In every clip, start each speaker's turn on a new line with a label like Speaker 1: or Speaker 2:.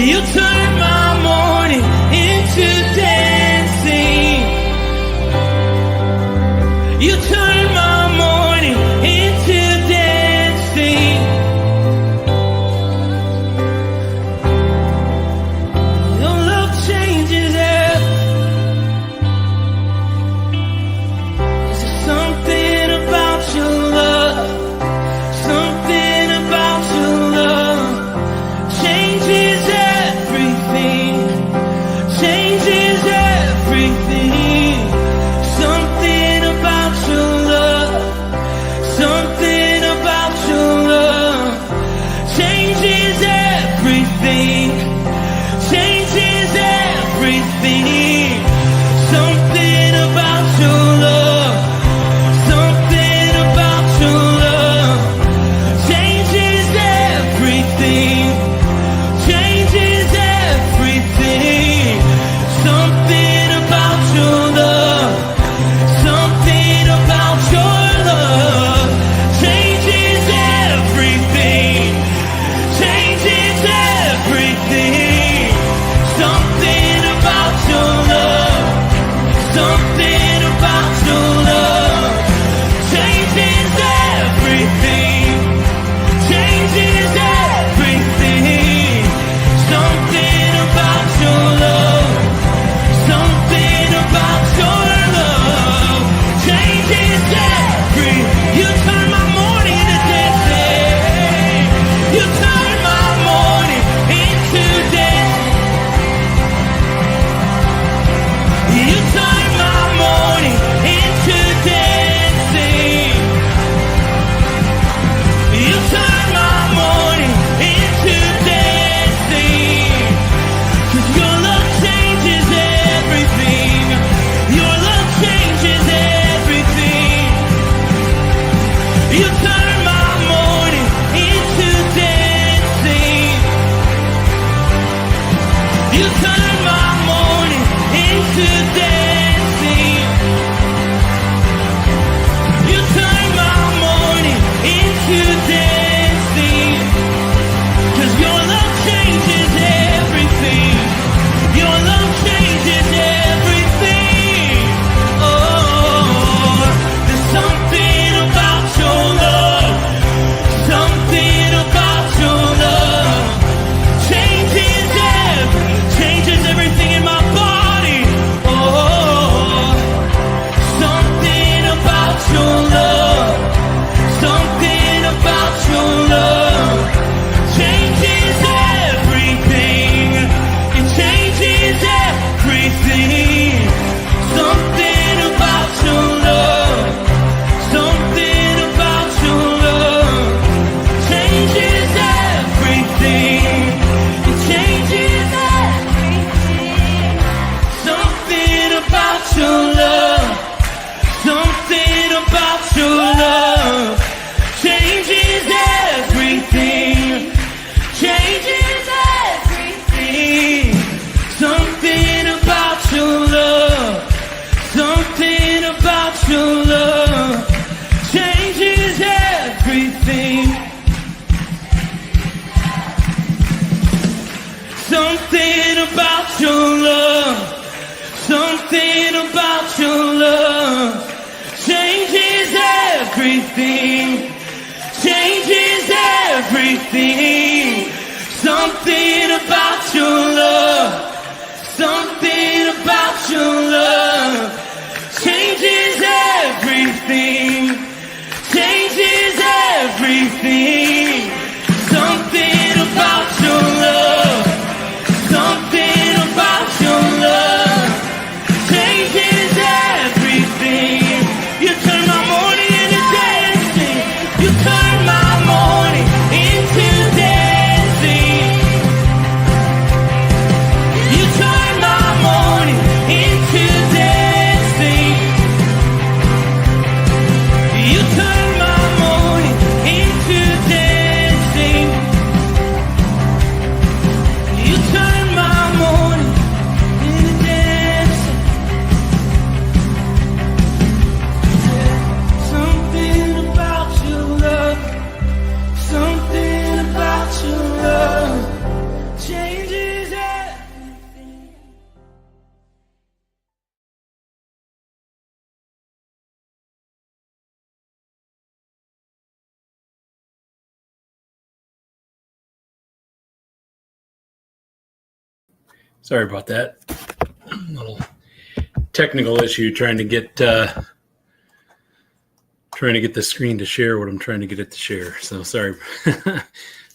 Speaker 1: You turn my morning into dancing. You turn my morning into dancing. Your love changes everything. There's something about your love. Something about your love changes everything. Changes everything. Something about your love. Something about your love changes everything. Changes everything. Something about your love. Something about your love changes everything. Changes everything. Something about your love. Something about your love changes everything. Changes everything. Something about your love. Something about your love changes everything. Changes everything. Something about your love. Something about your love changes every. You turn my morning into dancing. You turn my morning into dancing. You turn my morning into dancing. You turn my morning into dancing. 'Cause your love changes everything. Your love changes everything. You turn my morning into dancing. You turn my morning into dancing. You turn my morning into dancing. 'Cause your love changes everything. Your love changes everything. Oh, there's something about your love. Something about your love changes everything in my body. Oh, something about your love. Something about your love changes everything. It changes everything. Something about your love. Something about your love changes everything. It changes everything. Something about your love. Something about your love changes everything. Changes everything. Something about your love. Something about your love changes everything. Something about your love. Something about your love changes everything. Changes everything. Something about your love. Something about your love changes everything. Changes everything. Something about your love. Something about your love changes everything. You turn my morning into dancing. You turn my morning into dancing.
Speaker 2: Sorry about that. Little technical issue trying to get the screen to share what I'm trying to get it to share. So sorry.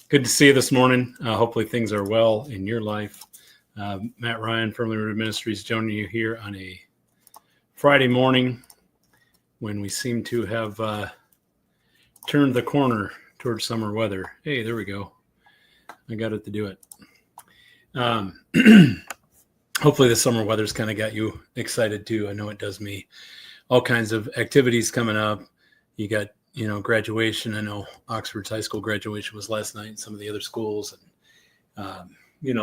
Speaker 2: Good to see you this morning. Hopefully things are well in your life. Matt Ryan, Firmly Rooted Ministries, joining you here on a Friday morning when we seem to have turned the corner towards summer weather. Hey, there we go. I got it to do it. Hopefully the summer weather's kind of got you excited too. I know it does me. All kinds of activities coming up. You got, graduation. I know Oxford's high school graduation was last night, and some of the other schools. And,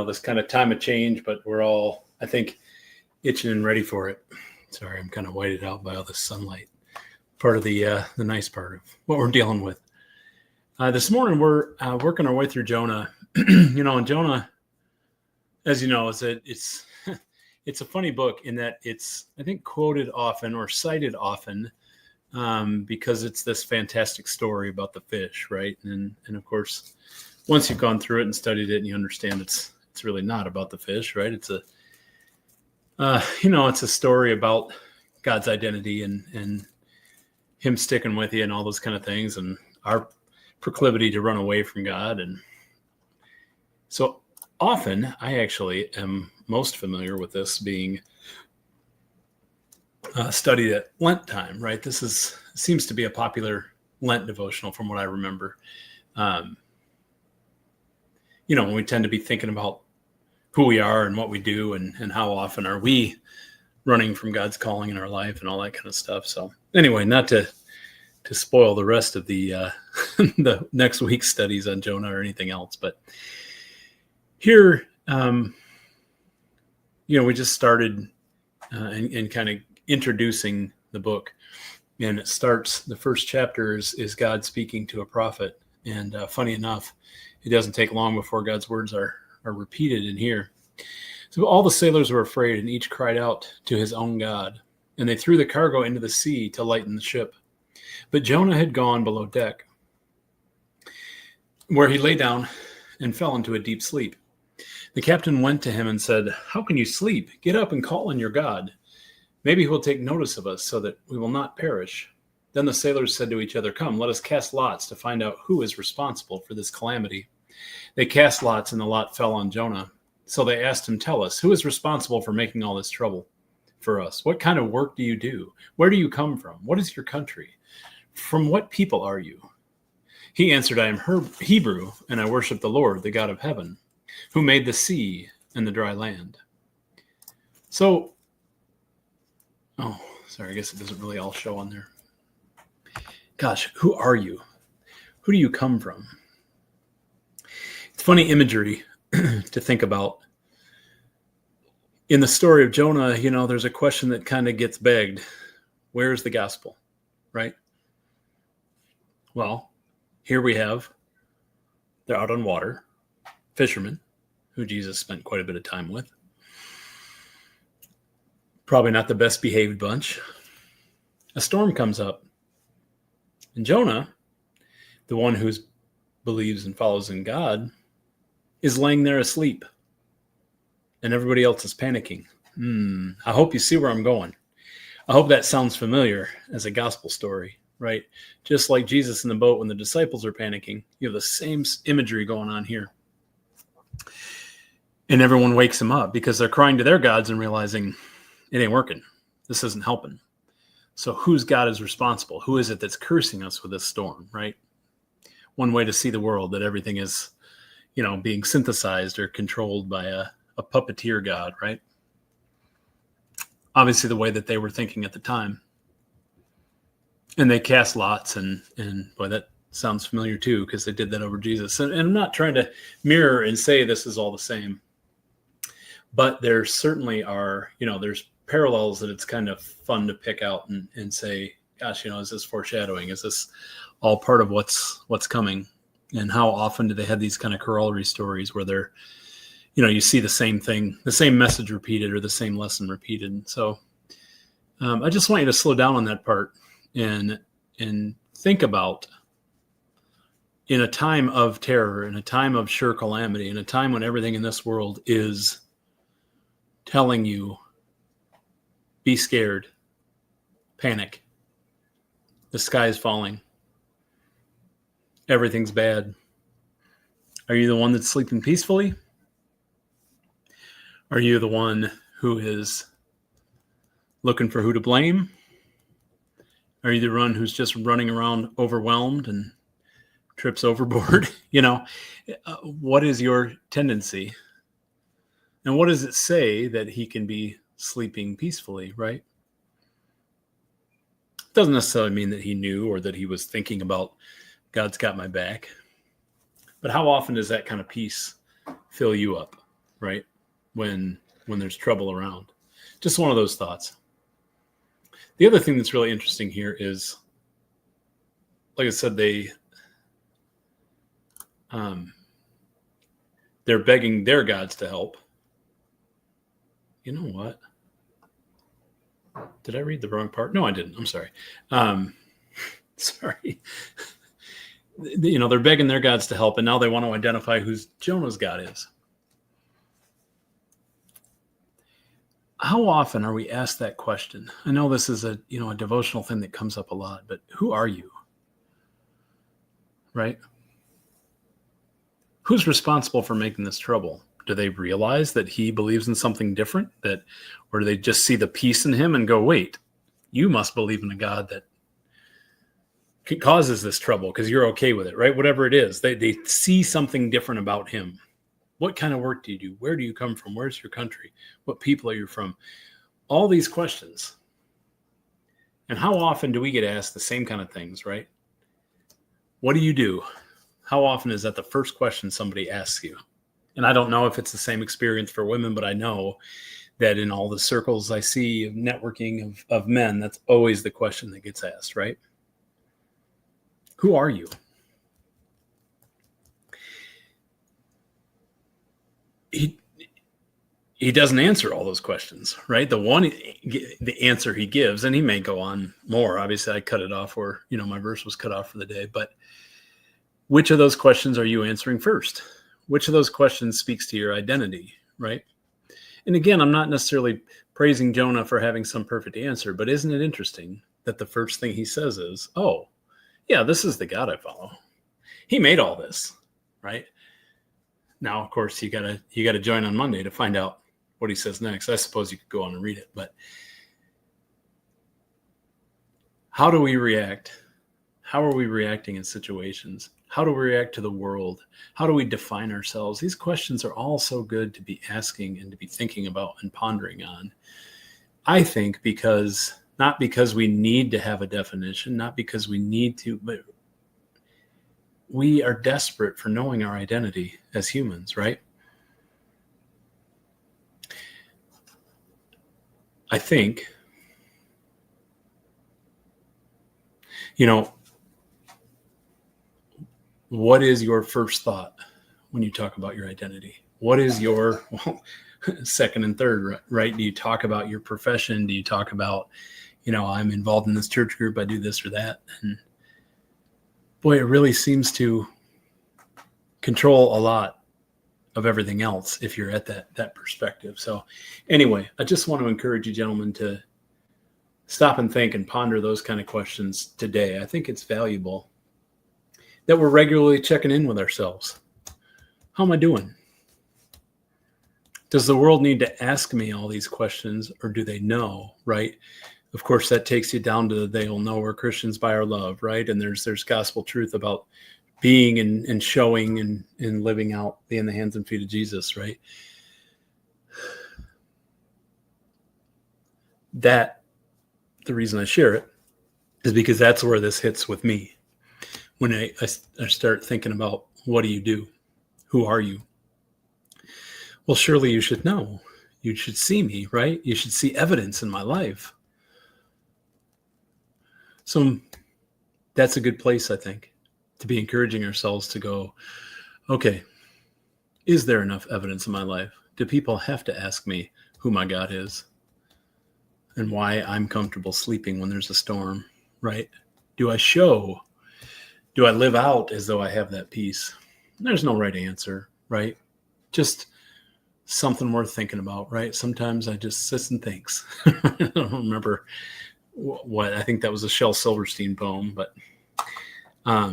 Speaker 2: this kind of time of change, but we're all, I think, itching and ready for it. Sorry, I'm kind of whited out by all this sunlight. Part of the nice part of what we're dealing with. This morning, we're working our way through Jonah. And Jonah, as you know, it's a funny book in that it's, I think, quoted often or cited often because it's this fantastic story about the fish, right? And of course, once you've gone through it and studied it and you understand it's really not about the fish, right? It's it's a story about God's identity and him sticking with you and all those kind of things and our proclivity to run away from God. And so often I actually am most familiar with this being studied at Lent time, right? This seems to be a popular Lent devotional from what I remember. When we tend to be thinking about who we are and what we do and how often are we running from God's calling in our life and all that kind of stuff. So anyway, not to spoil the rest of the the next week's studies on Jonah or anything else, but here, we just started and kind of introducing the book, and it starts, the first chapter is God speaking to a prophet. And funny enough, it doesn't take long before God's words are repeated in here. So all the sailors were afraid, and each cried out to his own God, and they threw the cargo into the sea to lighten the ship. But Jonah had gone below deck, where he lay down and fell into a deep sleep. The captain went to him and said, "How can you sleep? Get up and call on your God. Maybe he will take notice of us so that we will not perish." Then the sailors said to each other, "Come, let us cast lots to find out who is responsible for this calamity." They cast lots, and the lot fell on Jonah. So they asked him, "Tell us, who is responsible for making all this trouble for us? What kind of work do you do? Where do you come from? What is your country? From what people are you?" He answered, "I am Hebrew, and I worship the Lord, the God of heaven, who made the sea and the dry land." So, I guess it doesn't really all show on there. Gosh, who are you? Who do you come from? It's funny imagery to think about. In the story of Jonah, there's a question that kind of gets begged. Where's the gospel, right? Well, here we have, they're out on water, fishermen, who Jesus spent quite a bit of time with. Probably not the best behaved bunch. A storm comes up. And Jonah, the one who believes and follows in God, is laying there asleep. And everybody else is panicking. I hope you see where I'm going. I hope that sounds familiar as a gospel story, right? Just like Jesus in the boat when the disciples are panicking, you have the same imagery going on here. And everyone wakes them up because they're crying to their gods and realizing it ain't working. This isn't helping. So whose God is responsible? Who is it that's cursing us with this storm, right? One way to see the world, that everything is, being synthesized or controlled by a puppeteer God, right? Obviously the way that they were thinking at the time. And they cast lots, and boy, that sounds familiar too, because they did that over Jesus. And I'm not trying to mirror and say this is all the same, but there certainly are, there's parallels that it's kind of fun to pick out and say, gosh, is this foreshadowing? Is this all part of what's coming? And how often do they have these kind of corollary stories where they're, you see the same thing, the same message repeated or the same lesson repeated. So I just want you to slow down on that part and think about, in a time of terror, in a time of sure calamity, in a time when everything in this world is telling you, be scared, panic, the sky is falling, everything's bad? Are you the one that's sleeping peacefully? Are you the one who is looking for who to blame? Are you the one who's just running around overwhelmed and trips overboard? What is your tendency? And what does it say that he can be sleeping peacefully, right? It doesn't necessarily mean that he knew or that he was thinking about God's got my back. But how often does that kind of peace fill you up, right? When there's trouble around. Just one of those thoughts. The other thing that's really interesting here is, like I said, they're begging their gods to help. You know what? Did I read the wrong part? No, I didn't. I'm sorry. Sorry. They're begging their gods to help, and now they want to identify who Jonah's God is. How often are we asked that question? I know this is a devotional thing that comes up a lot, but who are you? Right? Who's responsible for making this trouble? Do they realize that he believes in something different? Or do they just see the peace in him and go, wait, you must believe in a God that causes this trouble because you're okay with it, right? Whatever it is, they see something different about him. What kind of work do you do? Where do you come from? Where's your country? What people are you from? All these questions. And how often do we get asked the same kind of things, right? What do you do? How often is that the first question somebody asks you? And I don't know if it's the same experience for women, but I know that in all the circles I see of networking of men, that's always the question that gets asked, right? Who are you? He doesn't answer all those questions, right? The answer he gives, and he may go on more. Obviously, I cut it off where, my verse was cut off for the day. But which of those questions are you answering first? Which of those questions speaks to your identity, right? And again, I'm not necessarily praising Jonah for having some perfect answer, but isn't it interesting that the first thing he says is, oh, yeah, this is the God I follow. He made all this, right? Now, of course, you gotta join on Monday to find out what he says next. I suppose you could go on and read it, but how do we react? How are we reacting in situations? How do we react to the world? How do we define ourselves? These questions are all so good to be asking and to be thinking about and pondering on. I think not because we need to have a definition, not because we need to, but we are desperate for knowing our identity as humans, right? I think, what is your first thought when you talk about your identity? What is your second and third, right? Do you talk about your profession? Do you talk about, I'm involved in this church group, I do this or that? And boy, it really seems to control a lot of everything else if you're at that perspective. So anyway, I just want to encourage you, gentlemen, to stop and think and ponder those kind of questions today. I think it's valuable that we're regularly checking in with ourselves. How am I doing? Does the world need to ask me all these questions, or do they know, right? Of course, that takes you down to they'll know we're Christians by our love, right? And there's gospel truth about being and showing and living out, being the hands and feet of Jesus, right? That, the reason I share it is because that's where this hits with me. When I start thinking about, what do you do? Who are you? Well, surely you should know. You should see me, right? You should see evidence in my life. So that's a good place, I think, to be encouraging ourselves to go, okay, is there enough evidence in my life? Do people have to ask me who my God is and why I'm comfortable sleeping when there's a storm, right? Do I live out as though I have that peace? There's no right answer, right? Just something worth thinking about, right? Sometimes I just sits and thinks. I don't remember what, I think that was a Shel Silverstein poem, but I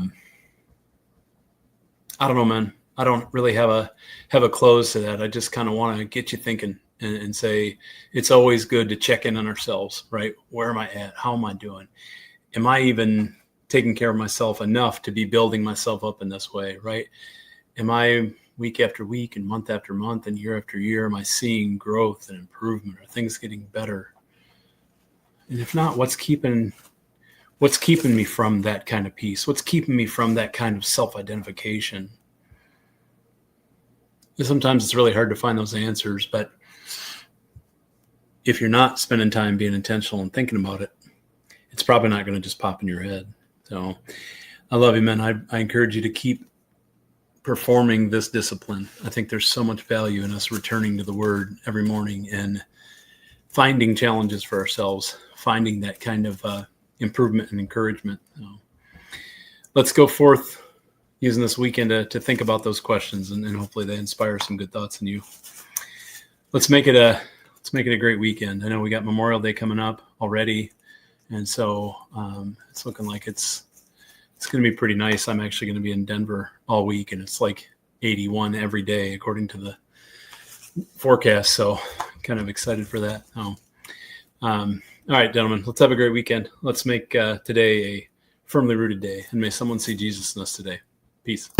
Speaker 2: don't know, man. I don't really have a close to that. I just kind of want to get you thinking and say it's always good to check in on ourselves, right? Where am I at? How am I doing? Am I even taking care of myself enough to be building myself up in this way, right? Am I week after week and month after month and year after year, am I seeing growth and improvement? Are things getting better? And if not, what's keeping me from that kind of peace? What's keeping me from that kind of self-identification? And sometimes it's really hard to find those answers, but if you're not spending time being intentional and thinking about it, it's probably not going to just pop in your head. So I love you, man. I encourage you to keep performing this discipline. I think there's so much value in us returning to the Word every morning and finding challenges for ourselves, finding that kind of improvement and encouragement. So let's go forth using this weekend to think about those questions, and hopefully they inspire some good thoughts in you. Let's make it a great weekend. I know we got Memorial Day coming up already, and so it's looking like it's going to be pretty nice. I'm actually going to be in Denver all week, and it's like 81 every day according to the forecast. So kind of excited for that. All right, gentlemen, let's have a great weekend. Let's make today a firmly rooted day, and may someone see Jesus in us today. Peace.